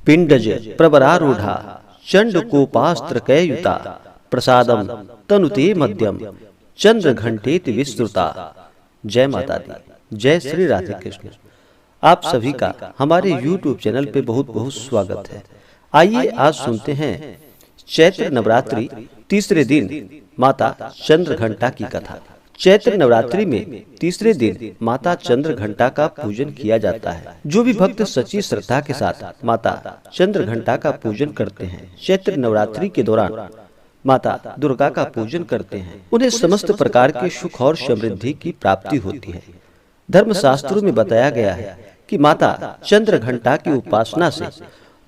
पिंडज प्रवरारूढ़ा चंडकोपास्त्रकैयुता प्रसादम तनुते मध्यम चंद्र घंटेति विस्तृता। जय माता दी, जय श्री राधे कृष्ण। आप सभी का हमारे YouTube चैनल पे बहुत बहुत स्वागत है। आइए आज सुनते हैं चैत्र नवरात्रि तीसरे दिन माता चंद्र घंटा की कथा। चैत्र नवरात्रि में तीसरे दिन माता चंद्र घंटा का पूजन किया जाता है। जो भी भक्त सच्ची श्रद्धा के साथ माता चंद्र घंटा का पूजन करते हैं, चैत्र नवरात्रि के दौरान माता दुर्गा का पूजन करते हैं, उन्हें समस्त प्रकार के सुख और समृद्धि की प्राप्ति होती है। धर्म शास्त्रों में बताया गया है कि माता चंद्र घंटा की उपासना से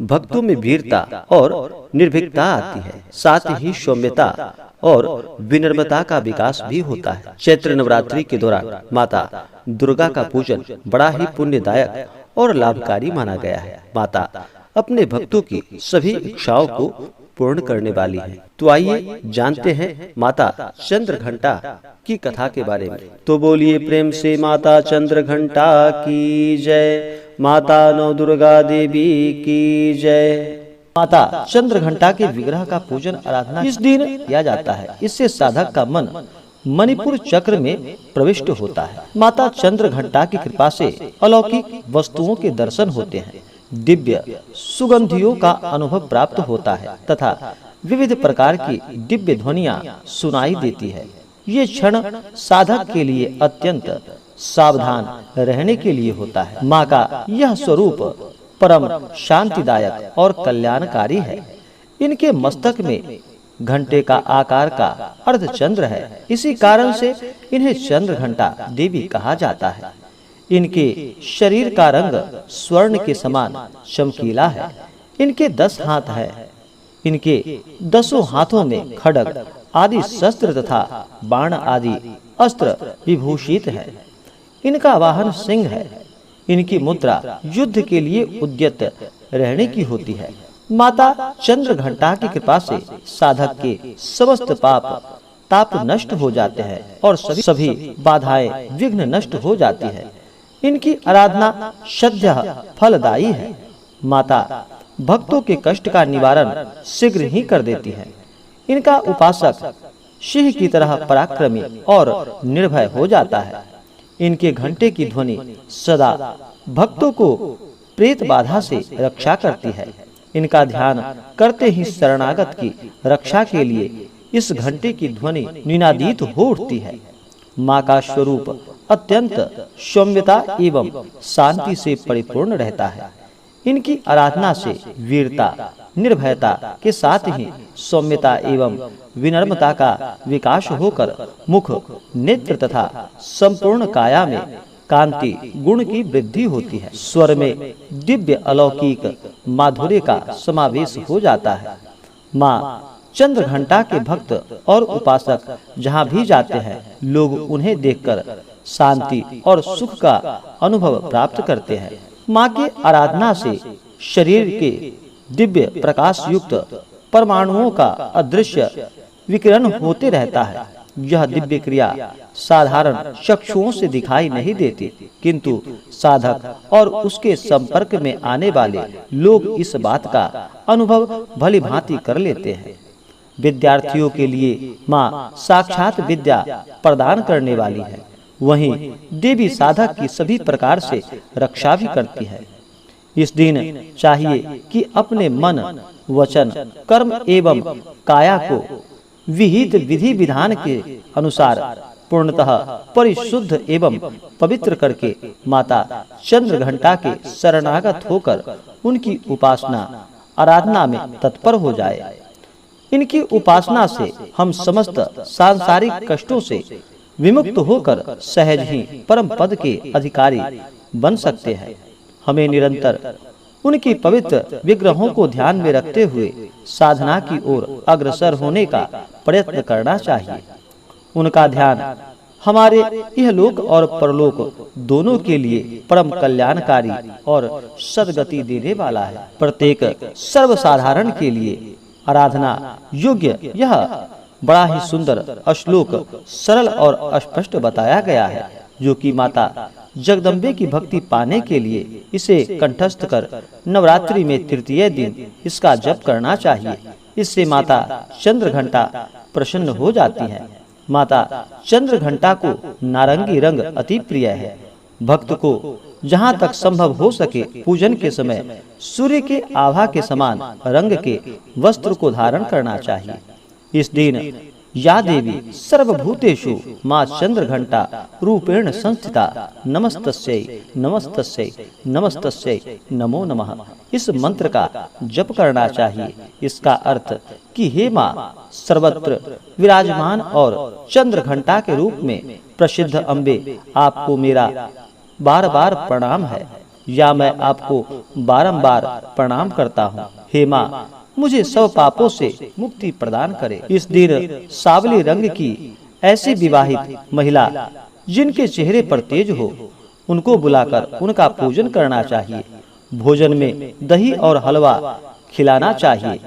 भक्तों में वीरता और निर्भीकता आती है, साथ ही सौम्यता और विनम्रता का विकास भी होता है। चैत्र नवरात्रि के दौरान माता दुर्गा का पूजन बड़ा ही पुण्यदायक और लाभकारी माना गया है। माता अपने भक्तों की सभी इच्छाओं को पूर्ण करने वाली है। तो आइए जानते हैं माता चंद्र घंटा की कथा के बारे में। तो बोलिए प्रेम से माता चंद्र घंटा की जय, माता नौ दुर्गा देवी की जय। माता चंद्र घंटा के विग्रह का पूजन आराधना इस दिन किया जाता है। इससे साधक का मन मणिपुर चक्र में प्रविष्ट होता है। माता चंद्र घंटा की कृपा से अलौकिक वस्तुओं के दर्शन होते हैं, दिव्य सुगंधियों का अनुभव प्राप्त होता है तथा विविध प्रकार की दिव्य ध्वनियां सुनाई देती है। ये क्षण साधक के लिए अत्यंत सावधान रहने के लिए होता है। माँ का यह स्वरूप परम शांतिदायक और कल्याणकारी है। इनके मस्तक में घंटे का आकार का अर्धचंद्र है। इसी कारण से इन्हें चंद्र घंटा देवी कहा जाता है। इनके शरीर का रंग स्वर्ण के समान चमकीला है। इनके 10 हाथ है। इनके 10 हाथों में खड्ग आदि शस्त्र तथा बाण आदि अस्त्र विभूषित है। इनका वाहन सिंह है। इनकी मुद्रा युद्ध के लिए उद्यत रहने की होती है। माता चंद्र घंटा की कृपा से साधक के समस्त पाप ताप नष्ट हो जाते हैं और सभी बाधाएं विघ्न नष्ट हो जाती है। इनकी आराधना श्रद्धा फलदायी है। माता भक्तों के कष्ट का निवारण शीघ्र ही कर देती है। इनका उपासक सिंह की तरह पराक्रमी और निर्भय हो जाता है। इनके घंटे की ध्वनि सदा भक्तों को प्रेत बाधा से रक्षा करती है। इनका ध्यान करते ही शरणागत की रक्षा के लिए इस घंटे की ध्वनि निनादित हो उठती है। माँ का स्वरूप अत्यंत सौम्यता एवं शांति से परिपूर्ण रहता है। इनकी आराधना से वीरता निर्भयता के साथ ही सौम्यता एवं विनम्रता का विकास होकर मुख, नेत्र तथा संपूर्ण काया में कांति गुण की वृद्धि होती है। स्वर में दिव्य अलौकिक माधुर्य का समावेश हो जाता है। माँ चंद्र घंटा के भक्त और उपासक जहाँ भी जाते हैं, लोग उन्हें देखकर शांति और सुख का अनुभव प्राप्त करते हैं। माँ की आराधना से शरीर के दिव्य प्रकाश युक्त परमाणुओं का अदृश्य विकिरण होते रहता है। यह दिव्य क्रिया साधारण चक्षुओं से दिखाई नहीं देती, किंतु साधक और उसके संपर्क में आने वाले लोग इस बात का अनुभव भली भांति कर लेते हैं। विद्यार्थियों के लिए माँ साक्षात विद्या प्रदान करने वाली है। वहीं देवी साधक की सभी प्रकार से रक्षा भी करती है। इस दिन चाहिए कि अपने मन, वचन, कर्म एवं काया को विहित विधि विधान के अनुसार पूर्णतः परिशुद्ध एवं पवित्र करके माता चंद्र घंटा के शरणागत होकर उनकी उपासना आराधना में तत्पर हो जाए। इनकी उपासना से हम समस्त सांसारिक कष्टों से विमुक्त होकर सहज ही परम पद के अधिकारी बन सकते हैं। हमें निरंतर उनकी पवित्र विग्रहों को ध्यान में रखते हुए साधना की ओर अग्रसर होने का प्रयत्न करना चाहिए। उनका ध्यान हमारे यह लोक और परलोक दोनों के लिए परम कल्याणकारी और सद्गति देने वाला है। प्रत्येक सर्वसाधारण के लिए आराधना योग्य यह बड़ा ही सुंदर श्लोक सरल और स्पष्ट बताया गया है, जो कि माता जगदम्बे की भक्ति पाने के लिए इसे कंठस्थ कर नवरात्रि में तृतीय दिन इसका जप करना चाहिए। इससे माता चंद्रघंटा प्रसन्न हो जाती है। माता चंद्रघंटा को नारंगी रंग अति प्रिय है। भक्त को जहाँ तक संभव हो सके पूजन के समय सूर्य के आभा के समान रंग के वस्त्र को धारण करना चाहिए। इस दिन या देवी सर्वभूतेषु मां चंद्रघंटा रूपेण संस्थिता नमस्तस्यै नमस्तस्यै नमस्तस्यै नमो नमः इस मंत्र का जप करना चाहिए। इसका अर्थ कि हे मां सर्वत्र विराजमान और चंद्रघंटा के रूप में प्रसिद्ध अम्बे, आपको मेरा बार बार प्रणाम है, या मैं आपको बारंबार प्रणाम करता हूँ। हे मां मुझे सब पापों से मुक्ति प्रदान करे। इस दिन सावली रंग की ऐसी विवाहित महिला जिनके चेहरे पर तेज हो, उनको बुलाकर उनका पूजन करना चाहिए। भोजन में दही और हलवा खिलाना चाहिए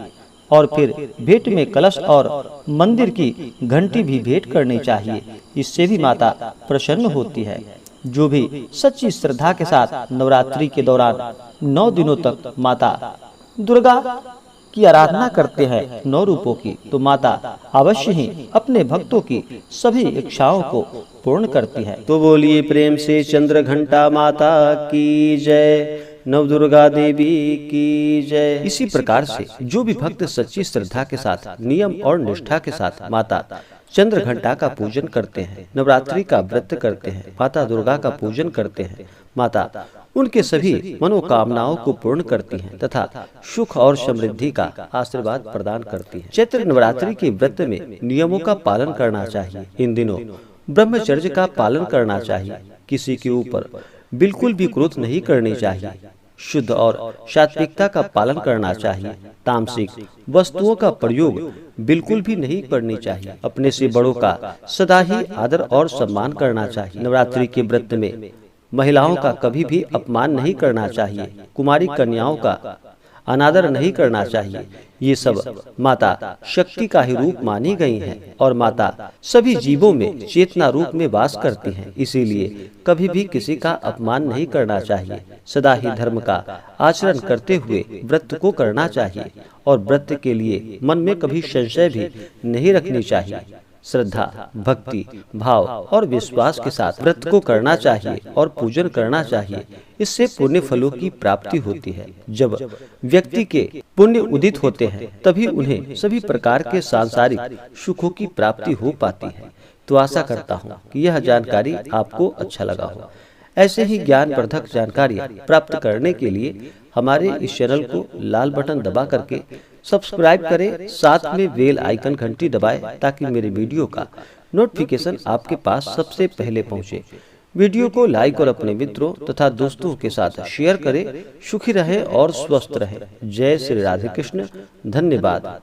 और फिर भेंट में कलश और मंदिर की घंटी भी भेंट करनी चाहिए। इससे भी माता प्रसन्न होती है। जो भी सच्ची श्रद्धा के साथ नवरात्रि के दौरान 9 दिनों तक माता दुर्गा की आराधना करते हैं 9 रूपों की, तो माता अवश्य ही अपने भक्तों की सभी इच्छाओं को पूर्ण करती है। तो बोलिए प्रेम से चंद्रघंटा माता की जय, नवदुर्गा देवी की जय। इसी प्रकार से जो भी भक्त सच्ची श्रद्धा के साथ नियम और निष्ठा के साथ माता चंद्रघंटा का पूजन करते हैं, नवरात्रि का व्रत करते हैं, माता दुर्गा का पूजन करते हैं, माता उनके सभी मनोकामनाओं को पूर्ण करती हैं तथा सुख और समृद्धि का आशीर्वाद प्रदान करती हैं। चैत्र नवरात्रि के व्रत में नियमों का पालन करना चाहिए। इन दिनों ब्रह्मचर्य का पालन करना चाहिए। किसी के ऊपर बिल्कुल भी क्रोध नहीं करनी चाहिए। शुद्ध और सात्विकता का पालन करना चाहिए। तामसिक वस्तुओं का प्रयोग बिल्कुल भी नहीं करनी चाहिए। अपने से बड़ों का सदा ही आदर और सम्मान करना चाहिए। नवरात्रि के व्रत में महिलाओं का कभी भी अपमान नहीं करना चाहिए। कुमारी कन्याओं का अनादर नहीं करना चाहिए। ये सब माता शक्ति का ही रूप मानी गई हैं और माता सभी जीवों में चेतना रूप में वास करती हैं। इसीलिए कभी भी किसी का अपमान नहीं करना चाहिए। सदा ही धर्म का आचरण करते हुए व्रत को करना चाहिए और व्रत के लिए मन में कभी संशय भी नहीं रखनी चाहिए। श्रद्धा, भक्ति, भाव और विश्वास के साथ व्रत को करना चाहिए और पूजन करना चाहिए। इससे पुण्य फलों की प्राप्ति होती है। जब व्यक्ति के पुण्य उदित होते हैं तभी उन्हें सभी प्रकार के सांसारिक सुखों की प्राप्ति हो पाती है। तो आशा करता हूँ कि यह जानकारी आपको अच्छा लगा हो। ऐसे ही ज्ञानवर्धक जानकारियाँ प्राप्त करने के लिए हमारे इस चैनल को लाल बटन दबा करके सब्सक्राइब करें, साथ में बेल आइकन घंटी दबाएं ताकि मेरे वीडियो का नोटिफिकेशन आपके पास सबसे पहले पहुंचे। वीडियो को लाइक और अपने मित्रों तथा दोस्तों के साथ शेयर करें। सुखी रहें और स्वस्थ रहें। जय श्री राधे कृष्ण। धन्यवाद।